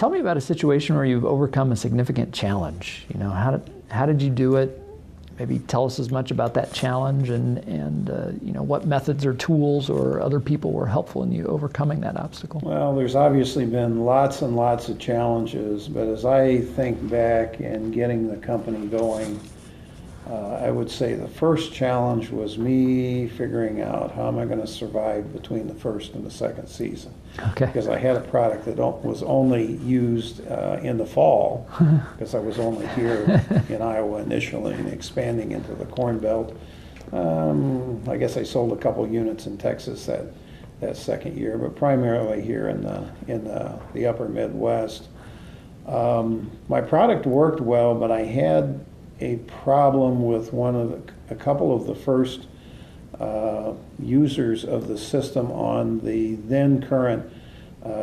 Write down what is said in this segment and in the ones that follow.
tell me about a situation where you've overcome a significant challenge. You know, how did you do it? Maybe tell us as much about that challenge and you know, what methods or tools or other people were helpful in you overcoming that obstacle. Well, there's obviously been lots and lots of challenges, but as I think back in getting the company going, I would say the first challenge was me figuring out how am I going to survive between the first and the second season. Okay. Because I had a product that was only used in the fall, because I was only here in Iowa initially and expanding into the Corn Belt. I guess I sold a couple units in Texas that second year, but primarily here in the upper Midwest. My product worked well, but I had a problem with a couple of the first users of the system on the then current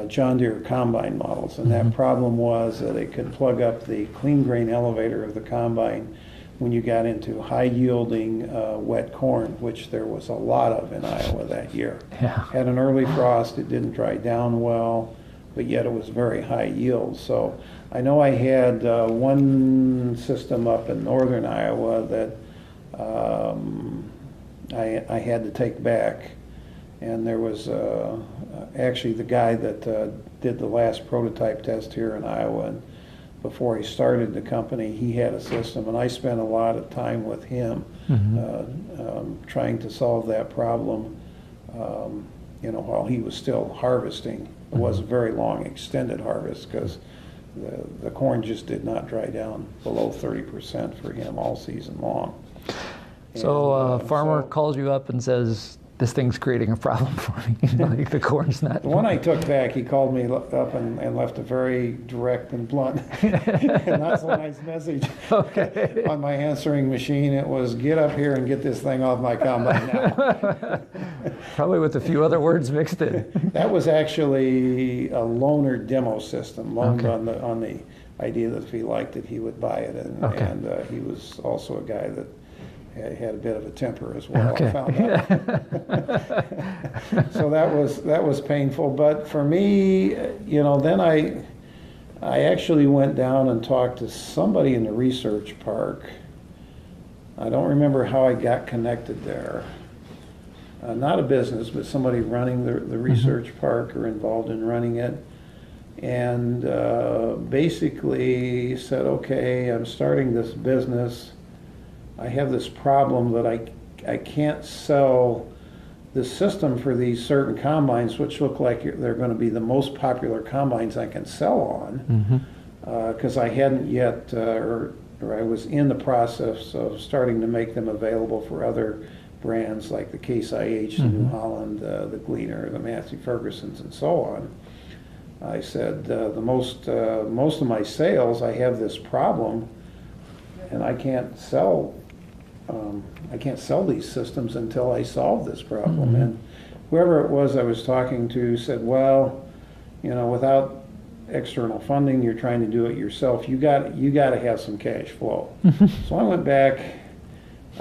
John Deere combine models, and that problem was that it could plug up the clean grain elevator of the combine when you got into high yielding wet corn, which there was a lot of in Iowa that year. Yeah. Had an early frost, it didn't dry down well, but yet it was very high yield. So I know I had one system up in northern Iowa that I had to take back, and there was actually the guy that did the last prototype test here in Iowa, and before he started the company, he had a system, and I spent a lot of time with him trying to solve that problem, you know, while he was still harvesting. It was a very long extended harvest because the corn just did not dry down below 30% for him all season long. So a farmer calls you up and says, this thing's creating a problem for me. Like the corn's not. The one I took back, he called me up and left a very direct and blunt and not so nice message on my answering machine. It was, get up here and get this thing off my combine now. Probably with a few other words mixed in. That was actually a loaner demo system, loaned on the idea that if he liked it, he would buy it. And he was also a guy that had a bit of a temper as well. I found out. So that was painful. But for me, you know, then I actually went down and talked to somebody in the research park. I don't remember how I got connected there. Not a business, but somebody running the research park or involved in running it. And basically said, okay, I'm starting this business. I have this problem that I can't sell the system for these certain combines, which look like they're going to be the most popular combines I can sell on, because I hadn't yet, or I was in the process of starting to make them available for other brands like the Case IH, the New Holland, the Gleaner, the Massey Fergusons, and so on. I said, most of my sales, I have this problem, and I can't sell these systems until I solve this problem. And whoever it was I was talking to said, well, you know, without external funding, you're trying to do it yourself. You got to have some cash flow. So I went back,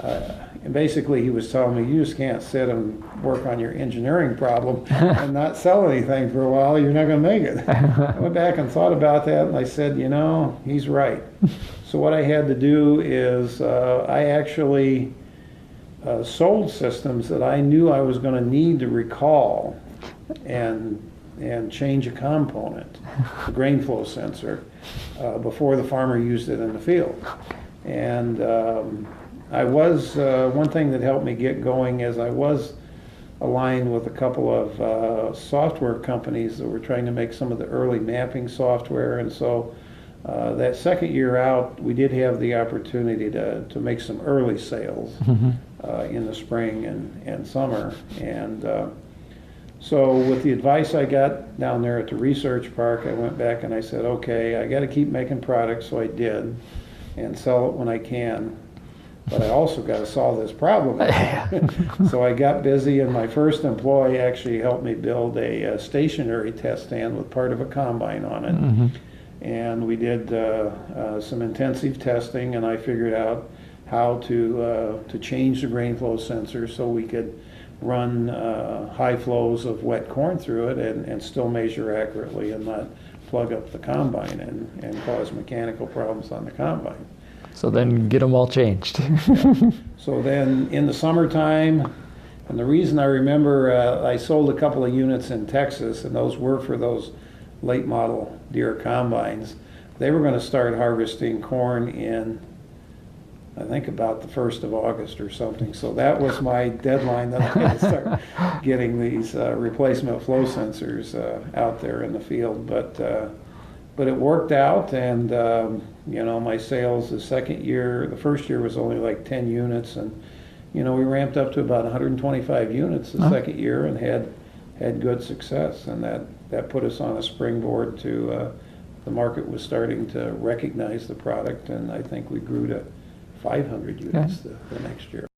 and basically he was telling me, you just can't sit and work on your engineering problem and not sell anything for a while. You're not going to make it. I went back and thought about that, and I said, you know, he's right. So what I had to do is I actually sold systems that I knew I was going to need to recall and change a component, the grain flow sensor, before the farmer used it in the field. And I was, one thing that helped me get going is I was aligned with a couple of software companies that were trying to make some of the early mapping software, and so that second year out, we did have the opportunity to make some early sales in the spring and summer. And so with the advice I got down there at the research park, I went back and I said, okay, I got to keep making products, so I did, and sell it when I can. But I also got to solve this problem. So I got busy, and my first employee actually helped me build a stationary test stand with part of a combine on it. And we did some intensive testing, and I figured out how to change the grain flow sensor so we could run high flows of wet corn through it and still measure accurately and not plug up the combine and cause mechanical problems on the combine. So then get them all changed. So then in the summertime, and the reason I remember, I sold a couple of units in Texas, and those were for those late model Deere combines. They were going to start harvesting corn in, I think, about the 1st of August or something. So that was my deadline that I had to start getting these replacement flow sensors out there in the field. But it worked out, and you know, my sales the first year was only like 10 units, and you know, we ramped up to about 125 units the second year and had good success, and that put us on a springboard to the market was starting to recognize the product, and I think we grew to 500 units the next year.